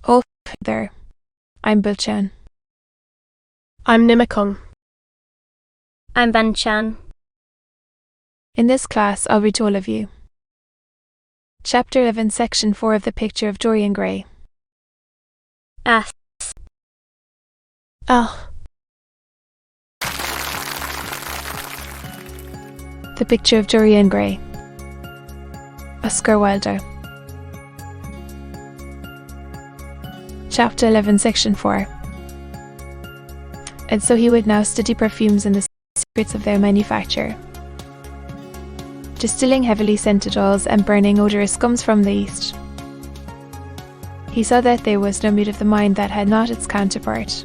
Oh, there. I'm Bilchan. I'm Nimakong. I'm Banchan. In this class, I'll read to all of you. Chapter 11, Section 4 of the picture of Dorian Gray. S. The picture of Dorian Gray. Oscar Wilde. Chapter 11, Section 4. And so he would now study perfumes and the secrets of their manufacture. Distilling heavily scented oils and burning odorous scums from the east. He saw that there was no mood of the mind that had not its counterpart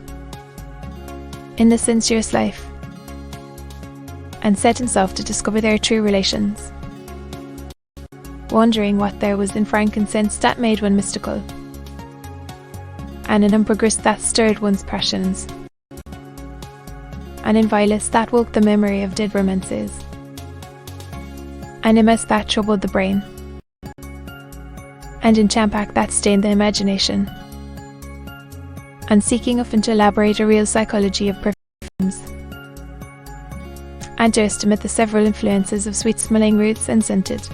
in the sensuous life, and set himself to discover their true relations, wondering what there was in frankincense that made one mystical, and in ambergris that stirred one's passions, and in violets that woke the memory of dead romances, and in mist that troubled the brain, and in champak that stained the imagination, and seeking often to elaborate a real psychology of perfumes, and to estimate the several influences of sweet-smelling roots and scented,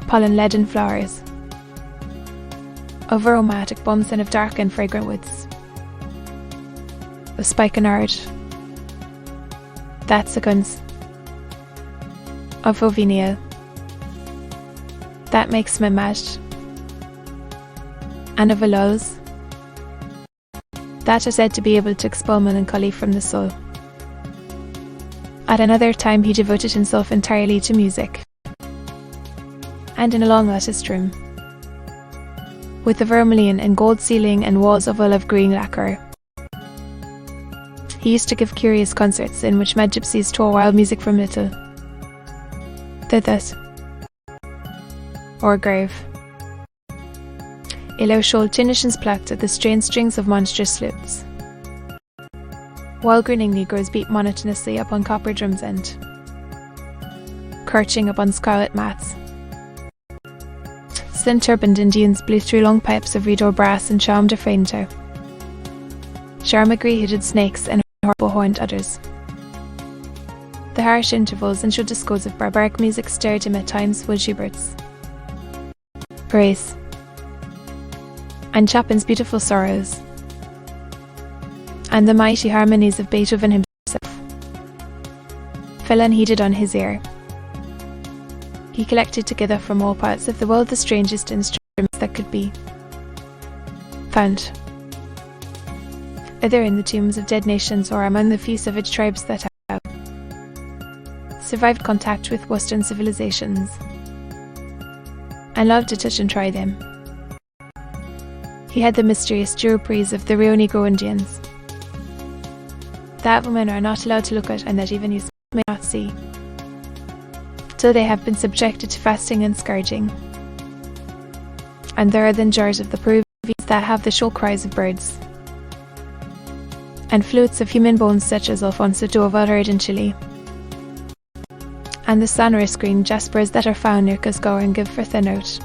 pollen-laden flowers, of aromatic bombs and of dark and fragrant woods, of spikenard, that seconds, of Ovinia, that makes me mad, and of Aloud, that are said to be able to expel melancholy from the soul. At another time he devoted himself entirely to music, and in a long latticed room, with the vermilion and gold ceiling and walls of olive green lacquer, he used to give curious concerts in which mad gypsies tore wild music from little, Thithas, or grave. Ilo showed tinnitions plucked at the strained strings of monstrous flutes, while grinning negroes beat monotonously upon copper drums and, crouching upon scarlet mats, slim turbaned Indians blew through long pipes of reed or brass and charmed a fainter. Charmagri-hooded snakes and horrible-horned udders. The harsh intervals and short discords of barbaric music stirred him at times with Schubert's praise, and Chopin's beautiful sorrows, and the mighty harmonies of Beethoven himself fell unheeded on his ear. He collected together from all parts of the world the strangest instruments that could be found, either in the tombs of dead nations or among the few savage tribes that have survived contact with Western civilizations, and loved to touch and try them. He had the mysterious duroprees of the Rio Negro Indians, that women are not allowed to look at and that even you may not see, till they have been subjected to fasting and scourging. And there are then jars of the Peruvians that have the shrill cries of birds, and flutes of human bones such as Alfonso Duval heard in Chile, and the sonorous green jaspers that are found near Cusco and give forth a note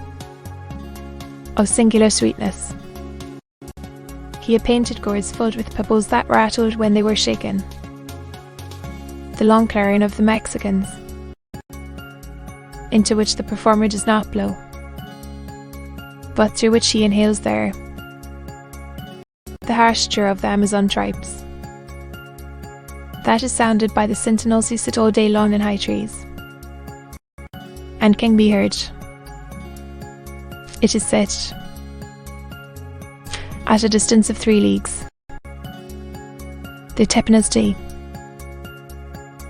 of singular sweetness. He had painted gourds filled with pebbles that rattled when they were shaken, the long clarion of the Mexicans, into which the performer does not blow, but through which he inhales the air, the harsh chirr of the Amazon tribes, that is sounded by the sentinels who sit all day long in high trees, and can be heard, it is said, at a distance of 3 leagues. The Tepena's Day,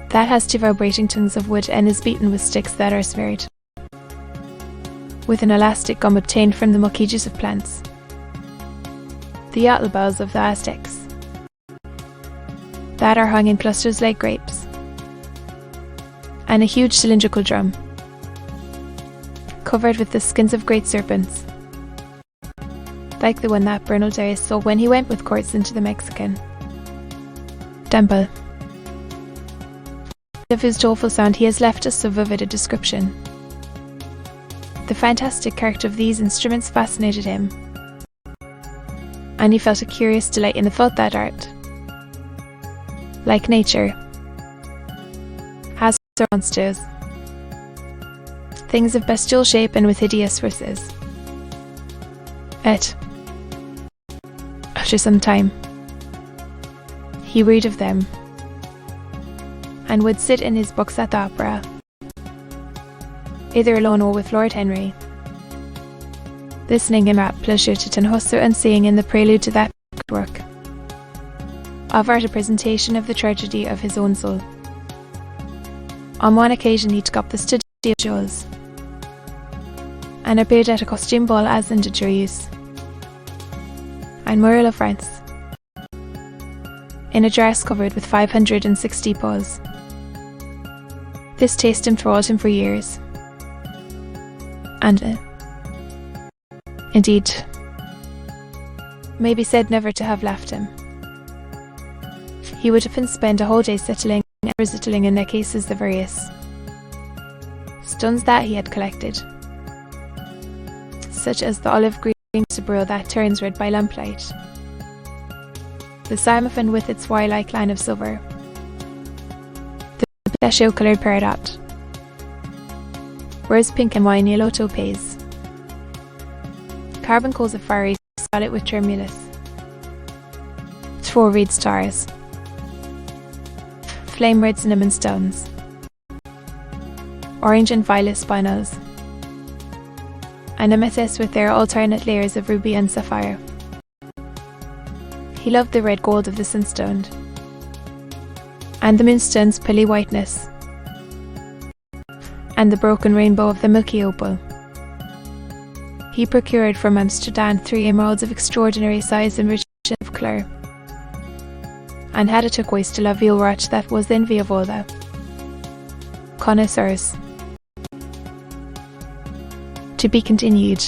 that has 2 vibrating tongues of wood and is beaten with sticks that are smeared with an elastic gum obtained from the milky juice of plants. The yatl bells of the Aztecs, that are hung in clusters like grapes, and a huge cylindrical drum, covered with the skins of great serpents, like the one that Bernal Diaz saw when he went with courts into the Mexican temple, of whose doleful sound he has left us so vivid a description. The fantastic character of these instruments fascinated him, and he felt a curious delight in the thought that art, like nature, has monsters, things of bestial shape and with hideous faces. Yet, after some time, he wearied of them, and would sit in his books at the opera, either alone or with Lord Henry, listening in rapt pleasure to Tannhäuser and seeing in the prelude to that work of art a presentation of the tragedy of his own soul. On one occasion he took up the study of Jules, and appeared at a costume ball as in de use, and Muriel of France, in a dress covered with 560 paws. This taste enthralled him for years, and indeed, may be said never to have left him. He would often spend a whole day settling and resittling in the cases the various stones that he had collected, such as the olive green sabro that turns red by lamplight, the samophone with its wire-like line of silver, the pistachio-coloured peridot, rose pink and wine yellow topaz, carbuncles of fiery scarlet with tremulous, 4 reed stars, flame red cinnamon stones, orange and violet spinels, and amethyst with their alternate layers of ruby and sapphire. He loved the red gold of the sunstone, and the moonstone's pearly whiteness, and the broken rainbow of the milky opal. He procured from Amsterdam 3 emeralds of extraordinary size and richness of colour, and had a turquoise de la Ville that was the envy of all the connoisseurs. To be continued.